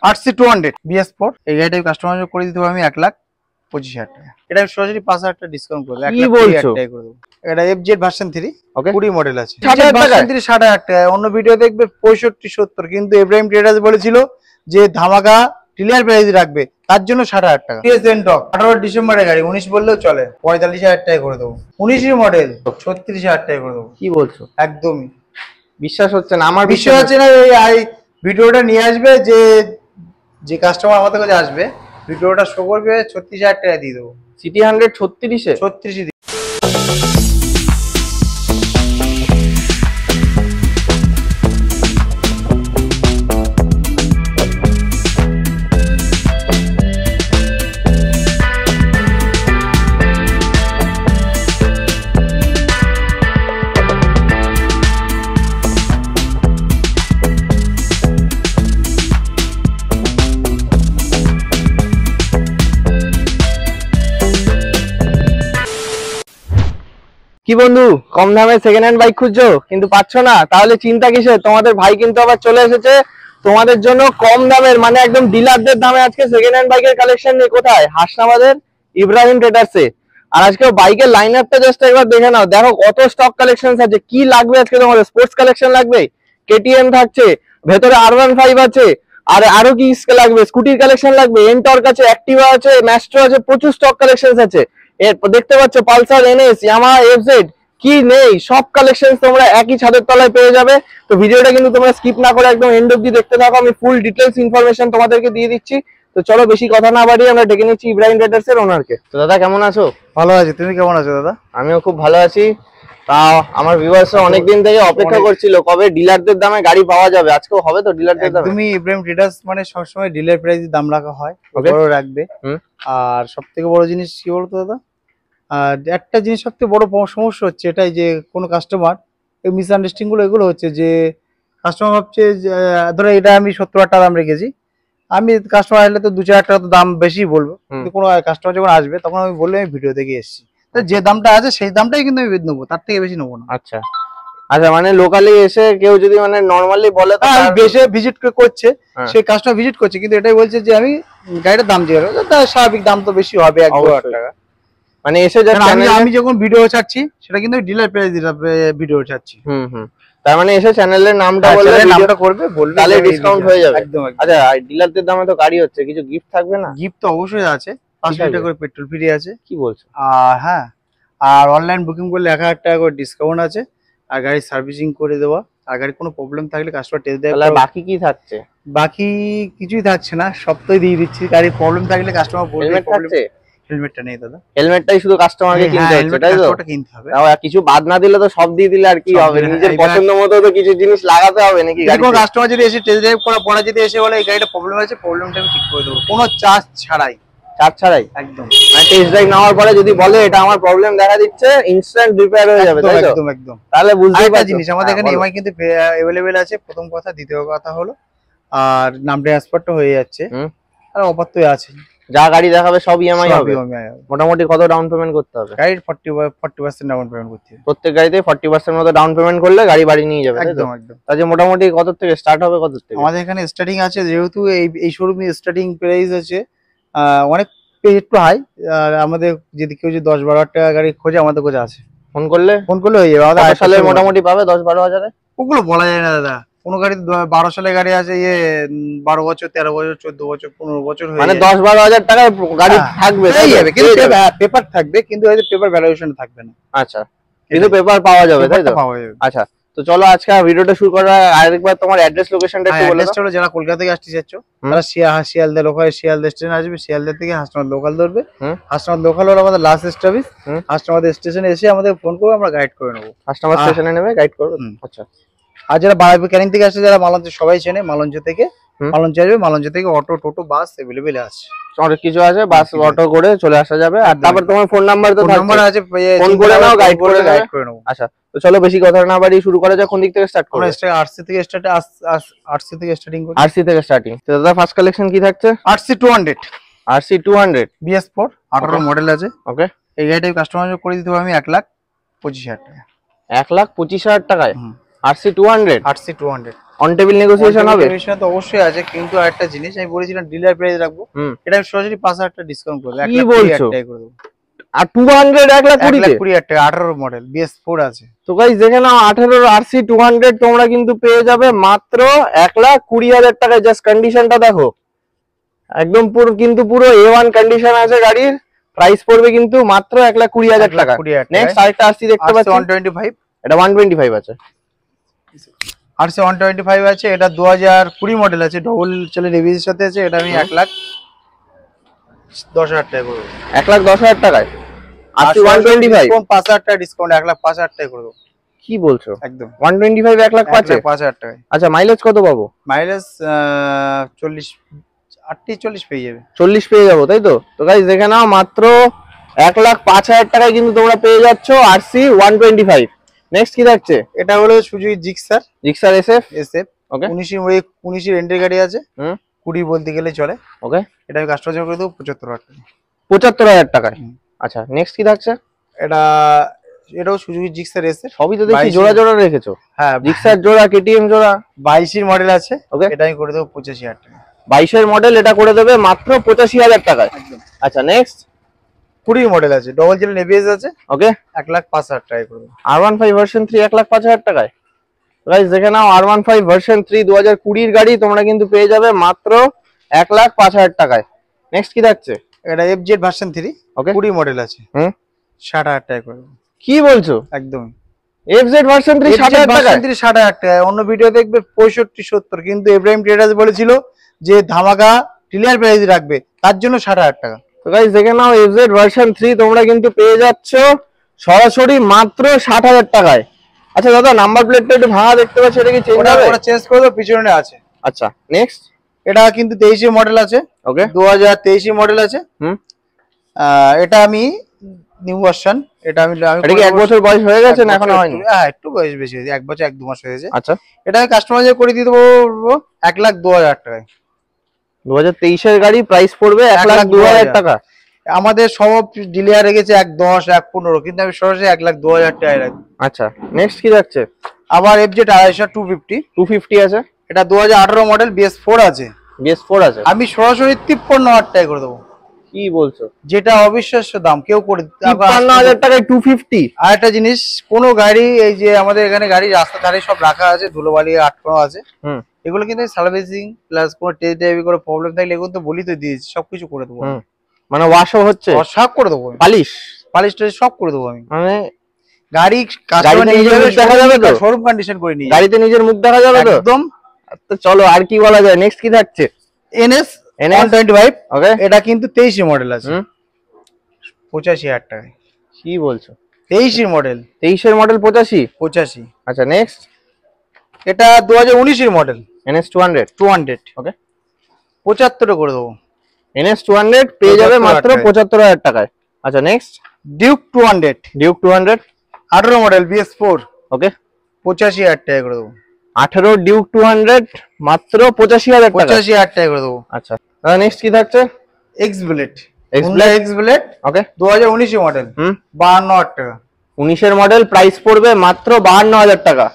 RC200 BS4 এই গাড়িটা customer করে দিতে হবে আমি 1,25,000 টাকা। এটা সরাসরি 5,000 টাকা ডিসকাউন্ট করব। 1,30,000 টাকা করে দেব। এটা FZ ভার্সন 3 20 মডেল আছে। 60,000 টাকা। অন্য ভিডিও দেখবে 65-70, কিন্তু ইব্রাহিম ট্রেডার্স বলেছিল যে ধামাকা ক্লিয়ার প্রাইস রাখবে, তার জন্য 60,000 টাকা। TS এনটক 18 ডিসেম্বরের গাড়ি, 19 বললেও চলে, 45,000 টাকা করে দেবো। 19 মডেল 36,000 টাকা করে দেবো। কি বলছো? একদমই বিশ্বাস হচ্ছে না, আমার বিশ্বাস হচ্ছে না। এই ভিডিওটা নিয়ে আসবে, যে কাস্টমার আমাদের কাছে আসবে ভিডিওটা শো করবে, 36,000 টাকা দিয়ে দেবো। সিটি 100 36 36 কি বন্ধু, কম দামে সেকেন্ড হ্যান্ড বাইক খুঁজছো কিন্তু পাচ্ছ না? তাহলে চিন্তা কিসের, তোমাদের ভাই কিন্তু আবার চলে এসেছে তোমাদের জন্য কম দামের, মানে একদম ডিলারদের দামে আজকে সেকেন্ড হ্যান্ড বাইকের কালেকশন নিয়ে। কোথায়? হাসনাবাদের ইব্রাহিম ট্রেডার্সে। আর আজকে বাইকের লাইন আপটা জাস্ট একবার দেখে নাও, দেখো কত স্টক কালেকশন আছে। কি লাগবে আজকে তোমাদের? স্পোর্টস কালেকশন লাগবে, KTM থাকছে, ভেতরে R15 আছে, আর আরো কি লাগবে? স্কুটির কালেকশন লাগবে, এনটর্ক আছে, অ্যাক্টিভা আছে, ম্যাস্ট্রো আছে, প্রচুর স্টক কালেকশন আছে। দেখতে পাচ্ছ পালসার, NS, ইয়ামাহা, FZ, কি নেই সব কালেকশন তোমরা একই ছাদের তলায় পেয়ে যাবে। তো ভিডিওটা কিন্তু তোমরা স্কিপ না করে একদম এন্ড অবধি দেখতে থাকো, আমি ফুল ডিটেইলস ইনফরমেশন তোমাদেরকে দিয়ে দিচ্ছি। তো চলো বেশি কথা না বাড়িয়ে আমরা ডেকে নিচ্ছি ইব্রাহিম ট্রেডার্স এর ওনারকে। তো দাদা কেমন আছো? ভালো আছি, তুমি কেমন আছো দাদা? আমিও খুব ভালো আছি। তা আমার ভিউয়ার্সরা অনেকদিন থেকে অপেক্ষা করছিল কবে ডিলারদের দামে গাড়ি পাওয়া যাবে। আজকেও হবে তো ডিলারদের দামে? তুমি ইব্রাহিম ট্রেডার্স মানে সবসময় ডিলার প্রাইসে দাম রাখা হয়, বড় রাখবে। আর সবথেকে বড় জিনিস কি বলতো দাদা, আর একটা জিনিস সবথেকে বড় সমস্যা হচ্ছে এটাই যে কোনো কাস্টমার এই মিসআন্ডারস্ট্যান্ডিং গুলো এগুলো হচ্ছে যে কাস্টমার ভাবছে যে ধরো এটা আমি 70,000 টাকা দাম রেখেছি, আমি কাস্টমার আসলে তো 2-4 টাকা তো দাম বেশি বলবো, কিন্তু কোনো কাস্টমার যখন আসবে তখন আমি বললে আমি ভিডিও দেখে এসেছি, যে দামটা আছে সেই দামটাই কিন্তু আমি নেবো, তার থেকে বেশি নেবো না। আচ্ছা আচ্ছা, মানে লোকালি এসে কেউ যদি মানে নরমালি বলে তো বেশি ভিজিট করছে, সেই কাস্টমার ভিজিট করছে, কিন্তু এটাই বলছে যে আমি গাড়িটার দাম দিয়ে তার স্বাভাবিক দাম তো বেশি হবে 1-2 টাকা। মানে এসে আমি যখন ভিডিও ছাড়ছি সেটা কিন্তু ডিলার প্রাইস ভিডিও ছাড়ছি। তার মানে এসে চ্যানেলের নামটা বলে নামটা করবে, বলবে, তাহলে ডিসকাউন্ট হয়ে যাবে একদম। আচ্ছা, ডিলারদের দামে তো গাড়ি হচ্ছে, কিছু গিফট থাকবে না? গিফট তো অবশ্যই আছে, 5 লিটার করে পেট্রোল ফ্রি আছে। কি বলছো? হ্যাঁ, আর অনলাইন বুকিং করলে 1,000 টাকা করে ডিসকাউন্ট আছে, আর গাড়ি সার্ভিসিং করে দেওয়া, আর গাড়ির কোনো প্রবলেম থাকলে কাস্টমার টেস্ট দেয়। বাকি কি থাকছে? বাকি কিছুই থাকছে না, সবটাই দিয়ে দিচ্ছি। গাড়ির প্রবলেম থাকলে কাস্টমার বলবে। হেলমেটটা নেই দাদা, হেলমেটটাই শুধু কাস্টমারকে কিনতে হচ্ছে, তাই তো? ওটা কিনতে হবে। তাও কিছু বাদ না দিলে তো সব দিয়ে দিলে আর কি হবে? নিজের পছন্দ মতো তো কিছু জিনিস লাগাতে হবে নাকি? গাড়িতে কাস্টমার যদি এসে টেস্ট ড্রাইভ করা পরে যদি এসে বলে এই গাড়িটা প্রবলেম আছে, প্রবলেমটা আমি ঠিক করে দেবো, কোনো চার্জ ছাড়াই। চার্জ ছাড়াই একদম। মানে টেস্ট ড্রাইভ নেওয়ার পরে যদি বলে এটা আমার প্রবলেম দেখা দিচ্ছে, ইনস্ট্যান্ট রিপেয়ার হয়ে যাবে, তাই তো? একদম একদম। তাহলে বুঝতেই পারছি জিনিস আমাদের এখানে EMI কিন্তু अवेलेबल আছে, প্রথম কথা। দ্বিতীয় কথা হলো আর নাম ট্রান্সফারটা হয়ে যাচ্ছে, আর অফার তো আছে। যা গাড়ি দেখাবে সব EMI হবে। মোটামুটি কত ডাউন পেমেন্ট করতে হবে? গাড়ির 40% ডাউন পেমেন্ট করতে হবে। প্রত্যেক গাড়িতে 40% মতো ডাউন পেমেন্ট করলে গাড়ি বাড়ি নিয়ে যাবে, একদম একদম। তাহলে মোটামুটি কত থেকে স্টার্ট হবে? কত থেকে আমাদের এখানে স্টার্টিং আছে, যেহেতু এই শোরুমে স্টার্টিং প্রাইস আছে অনেক একটু হাই। আর আমাদের যদি কেউ যদি 10-12 টাকা গাড়ি খোঁজে, আমাদের কাছে আছে, ফোন করলে হয়ে যাবে। আমাদের সালে মোটামুটি পাবে 10-12 হাজারে। ওগুলো বলা যায় না দাদা, কোনো গাড়ি 12 সালের গাড়ি আছে, 12 বছর, 13 বছর, 14 বছর, 15 বছর, মানে 10-12 হাজার টাকায় গাড়ি থাকবে, কিন্তু পেপার থাকবে, কিন্তু পেপার ভ্যালুয়েশন থাকবে না। আচ্ছা, কিন্তু পেপার পাওয়া যাবে, তাই তো? আচ্ছা, তো চলো আজকে ভিডিওটা শুরু করা। আরেকবার তোমার অ্যাড্রেস লোকেশনটা একটু বলে দাও। যারা কলকাতা থেকে আসতে চাচ্ছ তারা শিয়ালদা লোকাল, শিয়ালদা স্টেশন আসবে, শিয়ালদা থেকে হাসনাবাদ লোকাল ধরবে। হাসনাবাদ লোকাল হলো আমাদের লাস্ট স্টপেজ। হাসনাবাদ স্টেশনে এসে আমাদের ফোন করবে, আমরা গাইড করে নেবো। হাসনাবাদ স্টেশনে নেমে গাইড করবে। আচ্ছা, আর যারা বারাইপুর ক্যানিং থেকে আসছে, যারা মালঞ্চ সবাই চেনে, মালঞ্চ থেকে মালঞ্চ আসবে, মালঞ্চ থেকে অটো, টোটো, বাস अवेलेबल আছে, অনেক কিছু আছে, বাস অটো করে চলে আসা যাবে। আর তারপর তোমার ফোন নাম্বার তো আছে, ফোন করে নাও, গাইড করে নেবো। আচ্ছা, তো চলো বেশি কথা না বাড়ি শুরু করা যাক। কোন দিক থেকে স্টার্ট করব? RC থেকে স্টার্টিং করি। RC থেকে স্টার্টিং। তো দাদা ফার্স্ট কালেকশন কি থাকছে? RC200 BS4 18 মডেল আছে। ওকে, এই গাড়িটা কাস্টমার করে দিতে হবে আমি 1,25,000 টাকা। 1,25,000 টাকায়? RC 200 RC 200 on table negotiation হবে? নেগোসিয়েশন তো অবশ্যই আছে, কিন্তু আরেকটা জিনিস আমি বলেছিলাম ডিলার প্রাইস রাখবো, এটা আমি সরাসরি 5,000 টাকা ডিসকাউন্ট করব। কি বলছো? আর 200 1,20,000 টাকা 18 মডেল BS4 আছে। তো গাইস দেখে নাও 18 RC 200 তোমরা কিন্তু পেয়ে যাবে মাত্র 1,20,000 টাকায়। জাস্ট কন্ডিশনটা দেখো, একদম পুরো A1 কন্ডিশন আছে গাড়ির। প্রাইস পড়বে কিন্তু মাত্র 1,20,000 টাকা। নেক্সট আরেকটা RC দেখতে পাচ্ছি 125, এটা 125 আছে। RC 125 আছে, এটা 2020 মডেল আছে, ডবল চলে রিভিউর সাথে আছে। এটা আমি 1,10,000 টাকা করব। 1,10,000 টাকায় RC 125 কোন 5,000 টাকা ডিসকাউন্ট 1,05,000 টাকা করব। কি বলছো? একদম 125 1,05,000 টাকায়। আচ্ছা মাইলেজ কত পাবো? মাইলেজ 40 পেয়ে যাবে। 40 পেয়ে যাবো, তাই তো? তো গাইস দেখে নাও মাত্র 1,05,000 টাকায় কিন্তু তোমরা পেয়ে যাচ্ছ RC 125। নেক্সট কি থাকছে? এটা হলো সুজুকি জিক্সার SF ওকে। 19 রেন্টের গাড়ি আছে, 20 বলতে গেলে চলে। ওকে, এটা আমি কাস্টমাইজ করে দেবো 75,000 টাকা। 75,000 টাকায়। আচ্ছা নেক্সট কি থাকছে? এটাও সুজুকি জিক্সার SF। সবই তো দেখি জোড়া জোড়া রেখেছো। হ্যাঁ, জিক্সার জোড়া, KTM জোড়া। 22 এর মডেল আছে। ওকে, এটা আমি করে দেবো 85,000 টাকা। 22 এর মডেল, এটা করে দেবে মাত্র 85,000 টাকায়। আচ্ছা নেক্সট 20 মডেল আছে, ডবল জেল নেভিএস আছে। ওকে, 1,05,000 টাকা করে দেবো। R15 ভার্সন 3 1,05,000 টাকায়। গাইস দেখে নাও R15 ভার্সন 3 2020 এর গাড়ি তোমরা কিন্তু পেয়ে যাবে মাত্র 1,05,000 টাকায়। নেক্সট কি থাকছে? এটা FZ ভার্সন 3 ওকে, 20 মডেল আছে। 60,000 টাকা করে দেবো। কি বলছো? একদম FZ ভার্সন 3 60,000 টাকায়? 60,000 টাকা। অন্য ভিডিও দেখবে 65 70, কিন্তু ইব্রাহিম ট্রেডার্স বলেছিল যে ধামাকা ডিলার প্রাইস রাখবে, তার জন্য 60,000 টাকা। তো গাইস দেখে নাও FZ ভার্সন 3 তোমরা কিন্তু পেয়ে যাচ্ছ সরাসরি মাত্র 60,000 টাকায়। আচ্ছা দাদা, নাম্বার প্লেটটা একটু ভাঙা দেখতে পাচ্ছি, এটা কি চেঞ্জ হবে? ওটা চেঞ্জ করে দেবো, পিছনে আছে। আচ্ছা নেক্সট, এটা কিন্তু 23 মডেল আছে। ওকে, 2023 মডেল আছে। এটা আমি নিউ ভার্সন। এটা কি 1 বছর বয়স হয়ে গেছে না এখনো হয়নি? হ্যাঁ, একটু বয়স বেশি হয়েছে, 1 বছর 1-2 মাস হয়েছে। আচ্ছা, এটা আমি কাস্টমাইজ করে দিয়ে দেবো 1,02,000 টাকায়। 2023 এর গাড়ি, প্রাইস পড়বে 1,02,000 টাকা। আমাদের সব ডিলার রেখেছে 1,10 1,15, কিন্তু আমি সরাসরি 1,02,000 টাকায় রাখবো। আচ্ছা নেক্সট কি যাচ্ছে? আবার FZ 250 250 আছে, এটা 2018 মডেল BS4 আছে। BS4 আছে, আমি সরাসরি 53,000 টাকা করে দেবো। কি বলছো? যেটা অবিশ্বাস্য দাম, কেউ করে 53,000 টাকায় 250। আর একটা জিনিস, কোন গাড়ি এই যে আমাদের এখানে গাড়ি রাস্তা ধারে সব রাখা আছে, ধুলোবালি আটকানো আছে, এগুলো কিন্তু সার্ভিসিং প্লাস কোন টেস্ট ড্রাইভ করে প্রবলেম থাকলে এগুলো তো বলি তো দিয়েছি, সবকিছু করে দেবো। মানে ওয়াশও হচ্ছে, সব করে দেবো, পালিশ সব করে দেবো আমি। মানে গাড়ি দেখা যাবে তো, শোরুম কন্ডিশন করে নিয়ে গাড়িতে নিজের মুখ দেখা যাবে তো একদম। তো চলো আর কি বলা যায়, নেক্সট কি থাকছে? NS 125। ওকে, এটা কিন্তু 23 মডেল আছে, 85,000 টাকায়। কি বলছো? 23 মডেল, 23 এর মডেল 85। আচ্ছা নেক্সট, এটা 2019 এর মডেল NS 200। ওকে, 75 করে দেবো। NS 200 পেয়ে যাবে মাত্র 75,000 টাকায়। আচ্ছা নেক্সট, ডিউক 200 18 মডেল BS4। ওকে, 85,000 টাকা করে দেবো। 18 ডিউক 200 মাত্র 85,000 টাকা। 85,000 টাকা করে দেবো। আচ্ছা নেক্সট কি থাকছে? X-Blade, Honda X-Blade। ওকে, 2019 মডেল, 52,000 টাকা। 19 এর মডেল, প্রাইস পড়বে মাত্র 52,000 টাকা।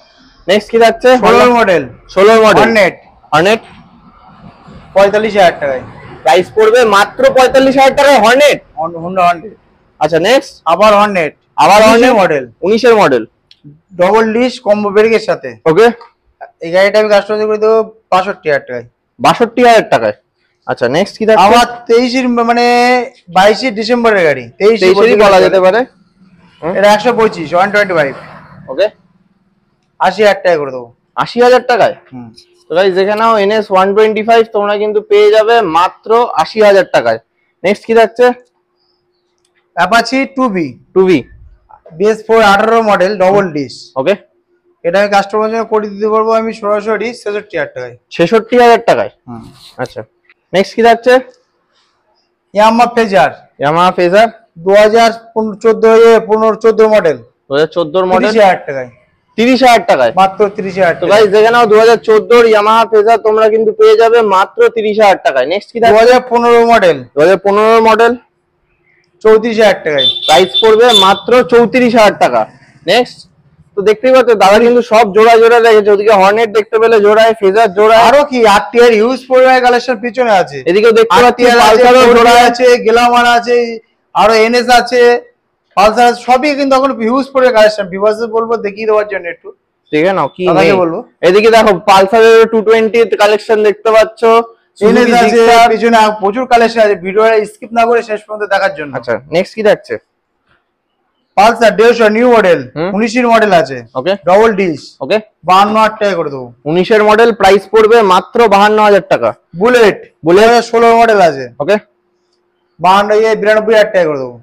নেক্সট কি থাকছে? 16 মডেল, হর্নেট 45,000 টাকায়। প্রাইস পড়বে মাত্র 45,000 টাকায় হর্নেট, Honda 100। আচ্ছা নেক্সট, আবার হর্নেট মডেল, 19 এর মডেল, ডবল ডিশ কম্বো ব্রেকের সাথে। ওকে, এই গাড়িটা আমি কাস্টমাইজ করে দেবো 65,000 টাকায়। 62,000 টাকায়। আচ্ছা নেক্সট কি থাকছে? আবার 23 মানে 22 ডিসেম্বরের গাড়ি, 23 বলা যেতে পারে। এটা 125 125। ওকে, 80,000 টাকা করে দেবো। 80,000 টাকায়। তো গাইস দেখে নাও NS 125 তোমরা কিন্তু পেয়ে যাবে মাত্র 80,000 টাকায়। নেক্সট কি থাকছে? Apache 2B BS4 18 model, double disc. Okay, এটা আমি কাস্টমার জন্য করে দিতে পারবো আমি সরাসরি 66,000 টাকায়। 66,000 টাকায়। আচ্ছা নেক্সট কি থাকছে? ইয়ামাহা ফেজার 2014 মডেল, 2014 মডেল, 30,000 টাকায়। 30,000 টাকায়, মাত্র 30,000 তো টাকা। গাইস দেখে নাও 2014 ইয়ামাহা ফেজার তোমরা কিন্তু পেয়ে যাবে মাত্র 30,000 টাকায়। নেক্সট কি থাকছে? 2015 মডেল, 2015 মডেল, 34,000 টাকায়। প্রাইস পড়বে মাত্র 34,000 টাকা। নেক্সট, তো দেখতেই পাচ্ছ দাদা কিন্তু সব জোড়ায় জোড়ায় রেখেছে। ওদিকে হর্নেট দেখতে পেলে জোড়ায়, ফেজার জোড়ায়, আরো কি আরটিআর ইউজ পরিমাণে কালেকশন পিছনে আছে। এদিকেও দেখতে পাচ্ছি পালসারও জোড়ায় আছে, গ্ল্যামার আছে, আরো এনএস আছে, পালসার সবই কিন্তু এখন হিউজ পরিমাণে কালেকশন। ভিউয়ার্স বলবো দেখিয়ে দেওয়ার জন্য একটু দেখে নাও কি বলবো। এদিকে দেখো পালসারের 220 কালেকশন দেখতে পাচ্ছ, এনএস আছে, পিছনে প্রচুর কালেকশন আছে। ভিডিওটা স্কিপ না করে শেষ পর্যন্ত দেখার জন্য। আচ্ছা নেক্সট কি দেখছে? পালসার 150 নিউ মডেল, 19 এর মডেল আছে। ওকে, ডবল ডিশ। ওকে, 52,000 টাকা করে দেবো। 19 এর মডেল, প্রাইস পড়বে মাত্র 52,000 টাকা। বুলেট 16 মডেল আছে। ওকে, 92,000 টাকা করে দেবো।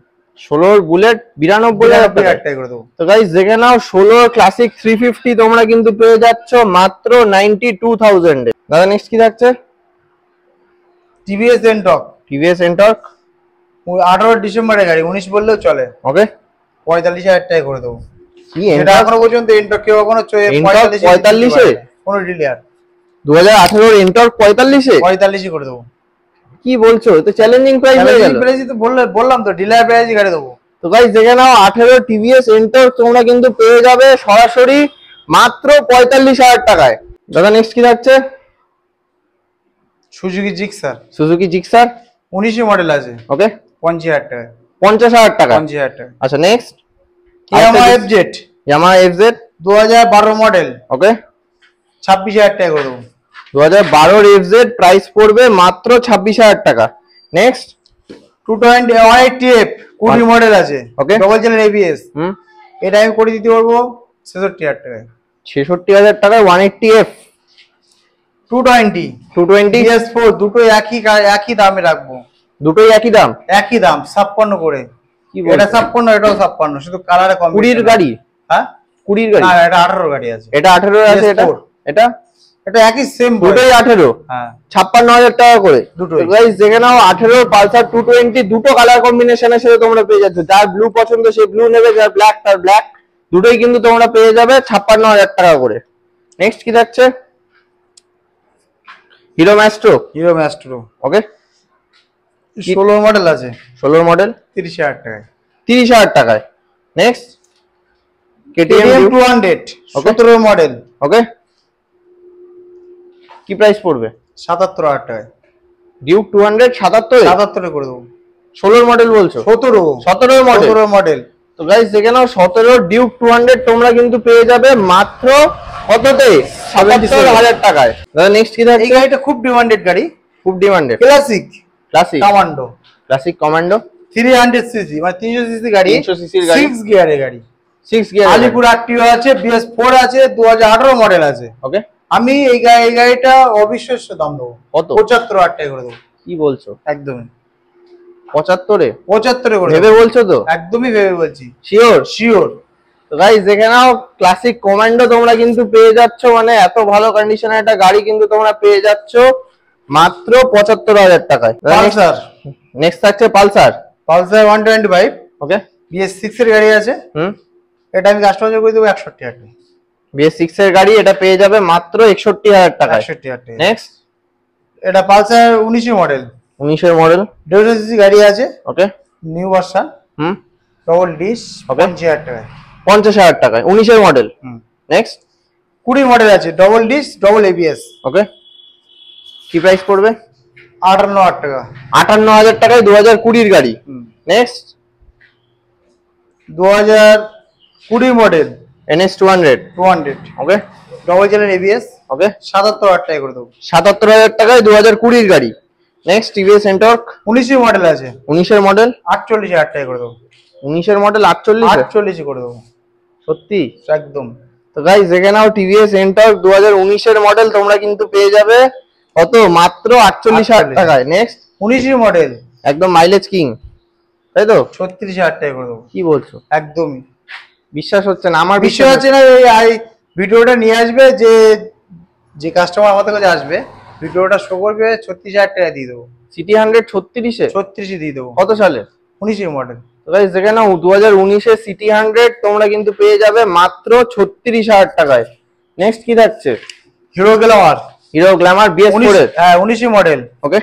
16 বুলেট 92,000 টাকা করে দেবো। তো গাইস দেখে নাও 16 ক্লাসিক 350 তোমরা কিন্তু পেয়ে যাচ্ছ মাত্র 92,000 এ। দাদা নেক্সট কি থাকছে? টিভিএস এনটর্ক। টিভিএস এনটর্ক 18 ডিসেম্বরের গাড়ি, 19 বললেও চলে। ওকে, 45,000 টাকা করে দেবো। কি এটা এখনো পর্যন্ত এনটর্ক কেউ এখনো 45 এ কোন ডিলার 2018 এর এনটর্ক 45 এ 45 করে দেবো। কি বলছো? তো চ্যালেঞ্জিং প্রাইস হয়ে গেল। প্রাইস তো বললাম তো, ডিলার প্রাইস গাড়ি দেবো। তো গাইস দেখে নাও 18 টিভিএস এনটর্ক তোমরা কিন্তু পেয়ে যাবে সরাসরি মাত্র 45,000 টাকায়। দাদা নেক্সট কি থাকছে? Suzuki Gixxer. Suzuki Gixxer 19 model আছে। ওকে, 50,000 টাকা। 50,000 টাকা। 50,000 টাকা। আচ্ছা next Yamaha FZ. Yamaha FZ 2012 model. Okay, 26,000 টাকা করে দেবো। 2012 এর এফজেড প্রাইস পড়বে মাত্র 26,000 টাকা। নেক্সট 220 180F 20 মডেল আছে। ওকে, ডবল চ্যানেল এবিএস। এটা আমি করে দিতে পারবো 66,000 টাকায়। 66,000 টাকায় 180F 220 PS4 দুটো একই দামে রাখবো। দুটোই একই দাম? একই দাম 56 করে। কি এটা 56, এটাও 56, শুধু কালারে কম। 20 এর গাড়ি? হ্যাঁ 20 এর গাড়ি না, এটা 18 গাড়ি আছে। এটা 18 এর আছে। এটা এটা একই সেম, দুটোই 18। হ্যাঁ 56,000 টাকা করে দুটোই। গাইস দেখে নাও 18 পালসার 220 দুটো কালার কম্বিনেশনের সাথে তোমরা পেয়ে যাচ্ছ। যার ব্লু পছন্দ সে ব্লু নেবে, যার ব্ল্যাক তার ব্ল্যাক। দুটোই কিন্তু তোমরা পেয়ে যাবে 56,000 টাকা করে। নেক্সট কি থাকছে? Hero Maestro. হিরো ম্যাস্ট্রো ওকে, 16 মডেল আছে। 16 মডেল 30,000 টাকায়। 30,000 টাকায়। Next KTM 200 17 model. ওকে, কি প্রাইস পড়বে? 77,000 টাকায়। ডিউক 200 77 করে দেবো। 16 মডেল বলছো? 17 মডেল। তো গাইস দেখে নাও 17 ডিউক 200 তোমরা কিন্তু পেয়ে যাবে মাত্র কততে? 77,000 টাকায়। দাদা নেক্সট কি থাকছে? এই গাড়িটা খুব ডিমান্ডেড গাড়ি। খুব demanded. Classic commando. Classic commando 300 CC, মানে 300 সিসি গাড়ি। 300 সিসির গাড়ি, 6 গিয়ারের গাড়ি। 6 গিয়ার। আলিপুর আরটিও আছে, BS4 আছে, 2018 মডেল আছে। ওকে, আমি এই গাড়িটা অবিশ্বাস্য দাম দেবো। কত? 75,000 টাকা করে দেবো। কি বলছো? একদমই 75 করে ভেবে বলছো তো? একদমই ভেবে বলছি। শিওর। তো গাইস দেখে নাও ক্লাসিক কমান্ডো তোমরা কিন্তু পেয়ে যাচ্ছ, মানে এত ভালো কন্ডিশনের একটা গাড়ি কিন্তু তোমরা পেয়ে যাচ্ছ মাত্র 75,000 টাকায়। পালসার নেক্সট থাকছে পালসার 125। ওকে, BS6 এর গাড়ি আছে। এটা আমি কাস্টমাইজ করে দেবো 61,000 টাকা। BS6 এর গাড়ি, এটা পেয়ে যাবে মাত্র 61,000 টাকায়। 61,000 টাকা। নেক্সট এটা পালসার 19 মডেল। 19 এর মডেল 150 সিসি গাড়ি আছে। ওকে, নিউ ভার্সন। ডবল ডিশ 50,000 টাকায়। 50,000 টাকায় 19 এর মডেল। নেক্সট 20 মডেল আছে, ডবল ডিশ ডবল ABS। ওকে, কি প্রাইস পড়বে? 58,000 টাকা। 58,000 টাকায় 2020 এর গাড়ি। Next 2020 model NS 200। ওকে, ডবল চ্যানেল ABS। ওকে, 77,000 টাকা করে দেবো। 77,000 টাকায় 2020 এর গাড়ি। নেক্সট টিভিএস এনটর্ক 19 মডেল আছে। 19 এর মডেল 48,000 টাকা করে দেবো। 19 এর মডেল 48 করে দেবো। সত্যি? একদম। তো গাইস দেখে নাও টিভিএস এনটর্ক 2019 এর মডেল তোমরা কিন্তু পেয়ে যাবে কত? মাত্র 48,000 টাকায়। নেক্সট 19 মডেল একদম মাইলেজ কিং, তাই তো? 36,000 টাকা করে দেবো। কি বলছো? একদমই বিশ্বাস হচ্ছে না আমার। বিশ্বাস হচ্ছে না। এই ভিডিওটা নিয়ে আসবে, যে কাস্টমার আমাদের কাছে আসবে ভিডিওটা শো করবে, 36,000 টাকা দিয়ে দেবো। সিটি 100 36 দিয়ে দেবো। কত সালে? 19 মডেল। তো গাইস দেখে নাও 2019 এর সিটি 100 তোমরা কিন্তু পেয়ে যাবে মাত্র 36,000 টাকায়। নেক্সট কি থাকছে? Hero Glamour. BS4 এর। হ্যাঁ 19 মডেল। ওকে,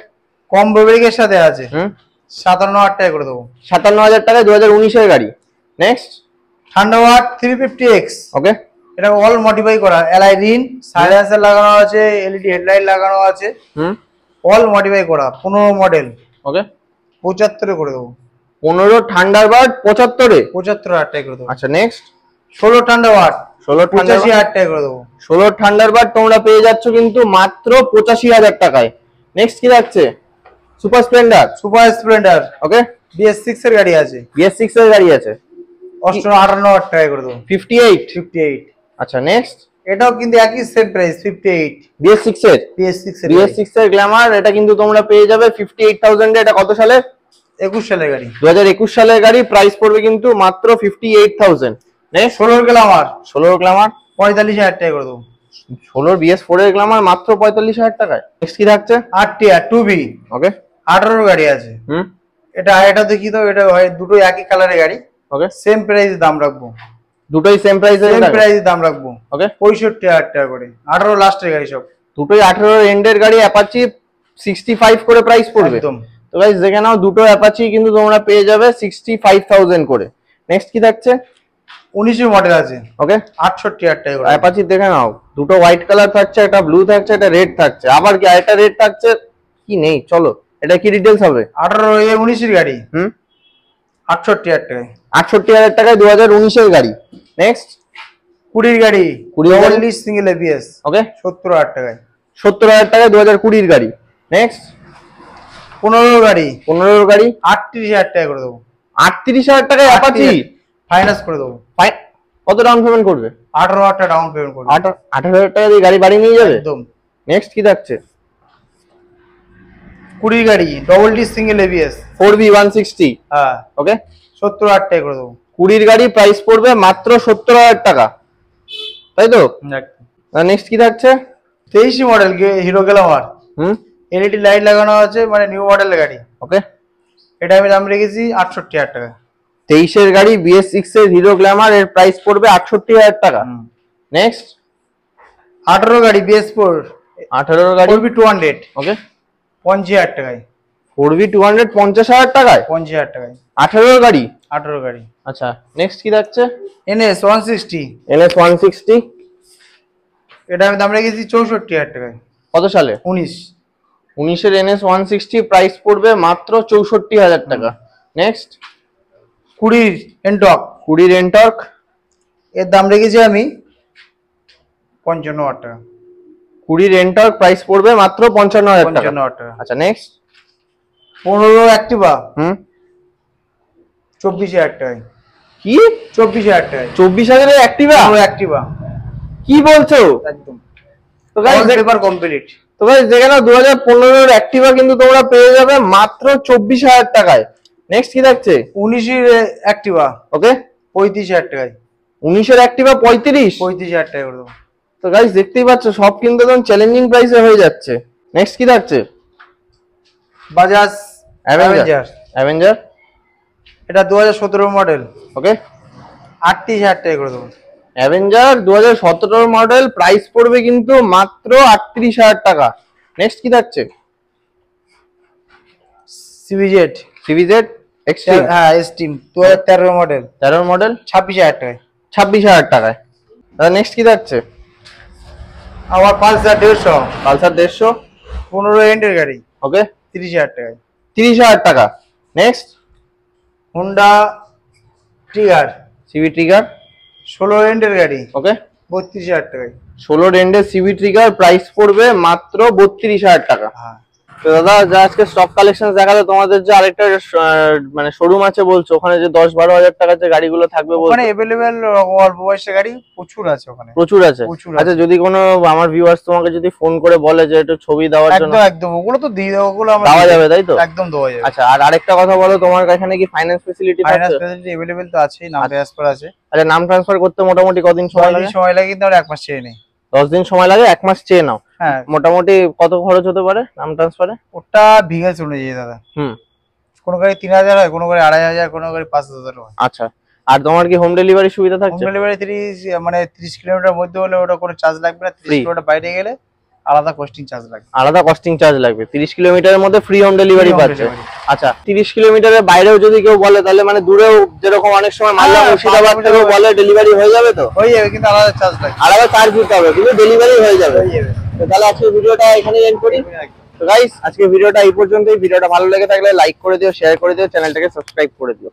কম ব্রেকের সাথে আছে। 57,000 টাকা করে দেবো। 57,000 টাকায় 2019 এর গাড়ি। Next Thunderbird 350X। ওকে, এটা অল মডিফাই করা, এলআই রিন, সাইলেন্সার লাগানো আছে, এলইডি হেডলাইট লাগানো আছে, অল মডিফাই করা। 15 মডেল। ওকে, 75 করে দেবো। 15 থান্ডারবার্ড 75,000 টাকা করে দেবো। আচ্ছা নেক্সট 16 থান্ডারবার্ড 85,000 টাকা করে দেবো। 16 থান্ডারবার্ড তোমরা পেয়ে যাচ্ছ কিন্তু মাত্র 85,000 টাকায়। নেক্সট কি যাচ্ছে? Super Splendor. ওকে, BS6 এর গাড়ি আছে। BS6 এর গাড়ি আছে, 58,000 টাকা করে দেবো। 58। আচ্ছা নেক্সট, এটাও কিন্তু একই সেম প্রাইস 58। BS6 এর গ্ল্যামার, এটা কিন্তু তোমরা পেয়ে যাবে 58,000 এ। এটা কত সালে? 21 সালের গাড়ি। 2021 সালের গাড়ি, প্রাইস পড়বে কিন্তু মাত্র 58,000। নেক্সট 16 গ্ল্যামার 45,000 টাকা করে দেবো। 16 BS4 এর গ্ল্যামার মাত্র 45,000 টাকায়। নেক্সট কি থাকছে? RTR 2B। ওকে, 18 গাড়ি আছে। এটা দেখি তো, এটা হয় দুটো একই কালারের গাড়ি। ওকে, সেম প্রাইসে দাম রাখবো। দুটোই সেম প্রাইসে দাম রাখবো। ওকে, 65,000 টাকা করে। 18 লাস্টের গাড়ি সব। দুটোই 18 এন্ডের গাড়ি। অ্যাপাচি 65 করে প্রাইস পড়বে। একদম। তো গাইস দেখে নাও, দুটো অ্যাপাচি কিন্তু তোমরা পেয়ে যাবে 65,000 করে। নেক্সট কি থাকছে? 19 মডেল আছে। ওকে, 68,000 টাকা করে। অ্যাপাচি দেখে নাও, দুটো হোয়াইট কালার থাকছে, একটা ব্লু থাকছে, একটা রেড থাকছে, আবার কি আরেকটা রেড থাকছে কি নেই। চলো, এটা কি ডিটেইলস হবে? 19 এর গাড়ি। 68,000 টাকায়। 68,000 টাকায় 2019 এর গাড়ি। নেক্সট 20 এর গাড়ি, 20 সিঙ্গেল ABS। ওকে, 70,000 টাকায়। 70,000 টাকায় 2020 এর গাড়ি। নেক্সট 15 গাড়ি, 38,000 টাকা করে দেবো। 38,000 টাকায় অ্যাপাচি ফাইনান্স করে দেবো। কত ডাউন পেমেন্ট করবে? 18,000 টাকা ডাউন পেমেন্ট করবে। 18,000 টাকা দিয়ে গাড়ি বাড়ি নিয়ে যাবে একদম। নেক্সট কি থাকছে? 20 গাড়ি, সিঙ্গেল ABS 4B 160। হ্যাঁ, ওকে, 70,000 টাকা করে দেবো। 20 গাড়ি, প্রাইস পড়বে মাত্র 70,000 টাকা, তাই তো? নেক্সট কি থাকছে? 23 model hero Glamour. LED light লাগানো আছে, মানে নিউ মডেলের গাড়ি। ওকে, এটা আমি দাম রেখেছি 68,000 টাকা। 23 এর গাড়ি, BS6 এর হিরো গ্ল্যামার, এর প্রাইস পড়বে 68,000 টাকা। নেক্সট 18 গাড়ি, BS4 18 গাড়ি, 4B 200। ওকে, 50,000 টাকায়। 4B 200 50,000 টাকায়। 50,000 টাকায় 18 গাড়ি। 18 গাড়ি। আচ্ছা নেক্সট কি থাকছে? NS 160। NS 160, এটা আমি দাম রেখেছি 64,000 টাকায়। কত সালে? 19 এর NS 160, প্রাইস পড়বে মাত্র 64,000 টাকা। Next 20 Ntorq. 20 এনটর্ক, এর দাম রেখেছি আমি 55,000 টাকা। 20 এনটর্ক, প্রাইস পড়বে মাত্র 55,000 টাকা। আচ্ছা নেক্সট 15 অ্যাক্টিভা 24,000 টাকায়। কি? 24,000 টাকায় 24,000 এর অ্যাক্টিভা? কি বলছো? একদম। তো গাইস পেপার কমপ্লিট। তো গাইস দেখে নাও, 2015 এর অ্যাক্টিভা কিন্তু তোমরা পেয়ে যাবে মাত্র 24,000 টাকায়। নেক্সট কি থাকছে? 19 এর অ্যাক্টিভা। ওকে, 35,000 টাকায়। 19 এর অ্যাক্টিভা 35,000 টাকা করে দেবো। তো গাইস দেখতেই পাচ্ছ, সব কিন্তু একদম চ্যালেঞ্জিং প্রাইসে হয়ে যাচ্ছে। নেক্সট কি থাকছে? বাজাজ অ্যাভেঞ্জার, এটা 2017 মডেল। ওকে, 38,000 টাকা করে দেবো। অ্যাভেঞ্জার 2017 মডেল, প্রাইস পড়বে কিন্তু মাত্র 38,000 টাকা। নেক্সট কি থাকছে? সিভিজেড এক্সট্রিম, হ্যাঁ এক্সট্রিম 2013 মডেল। 13 মডেল, 26,000 টাকায়। 26,000 টাকায়। নেক্সট কি থাকছে? আবার পালসার 150। 15 এন্ডের গাড়ি। ওকে, 30,000 টাকায়। 30,000 টাকা। Next Honda trigger, CV trigger, 16 এন্ডের গাড়ি। ওকে, 32,000 টাকায়। 16 রেন্ডের সিভি ট্রিগার, প্রাইস পড়বে মাত্র 32,000 টাকা। হ্যাঁ। তো দাদা, যা আজকে স্টক কালেকশন দেখালে, তোমাদের যে আরেকটা মানে শোরুম আছে বলছো, ওখানে যে 10-12 হাজার টাকার যে গাড়িগুলো থাকবে বলছো, ওখানে अवेलेबल অল্প বয়সের গাড়ি প্রচুর আছে ওখানে। প্রচুর আছে। আচ্ছা, যদি কোনো আমার ভিউয়ার্স তোমাকে যদি ফোন করে বলে যে একটু ছবি দেওয়ার জন্য, একদম ওগুলো তো দিয়ে দেবো, ওগুলো আমরা দেওয়া যাবে, তাই তো? একদম দেওয়া যাবে। আচ্ছা, আর আরেকটা কথা বলো, তোমার এখানে কি ফাইন্যান্স ফ্যাসিলিটি আছে? ফাইন্যান্স ফ্যাসিলিটি अवेलेबल তো আছেই, নাম ট্রান্সফার আছে। আচ্ছা, নাম ট্রান্সফার করতে মোটামুটি কদিন সময় লাগে? কিন্তু আমরা 1 মাস চেয়ে নেই। 10 দিন সময় লাগে, 1 মাস চেয়ে নাও। হ্যাঁ। মোটামুটি কত খরচ হতে পারে নাম ট্রান্সফারে? ওটা বিঘা চলে যায় দাদা। কোনো গাড়ি 3,000 হয়, কোনো গাড়ি 2,500, কোনো গাড়ি 5,000 হয়। আচ্ছা, আর তোমার কি হোম ডেলিভারি সুবিধা থাকছে? হোম ডেলিভারি 30 কিলোমিটার মধ্যে হলে ওটা কোনো চার্জ লাগবে না। 30 কিলোমিটার বাইরে গেলে আলাদা কস্টিং চার্জ লাগবে। 30 কিলোমিটারের মধ্যে ফ্রি হোম ডেলিভারি পাচ্ছে। আচ্ছা 30 কিলোমিটারের বাইরেও যদি কেউ বলে তাহলে মানে দূরেও যেরকম অনেক সময় মালদা মুর্শিদাবাদ থেকেও বলে ডেলিভারি হয়ে যাবে তো? হয়ে যাবে, কিন্তু আলাদা চার্জ লাগবে, আলাদা চার্জ দিতে হবে, কিন্তু ডেলিভারি হয়ে যাবে। তো তাহলে আজকে ভিডিওটা এখানেই এন্ড করি। তো গাইস আজকে ভিডিওটা এই পর্যন্তই। ভিডিওটা ভালো লেগে থাকলে লাইক করে দিও, শেয়ার করে দিও, চ্যানেলটাকে সাবস্ক্রাইব করে দিও।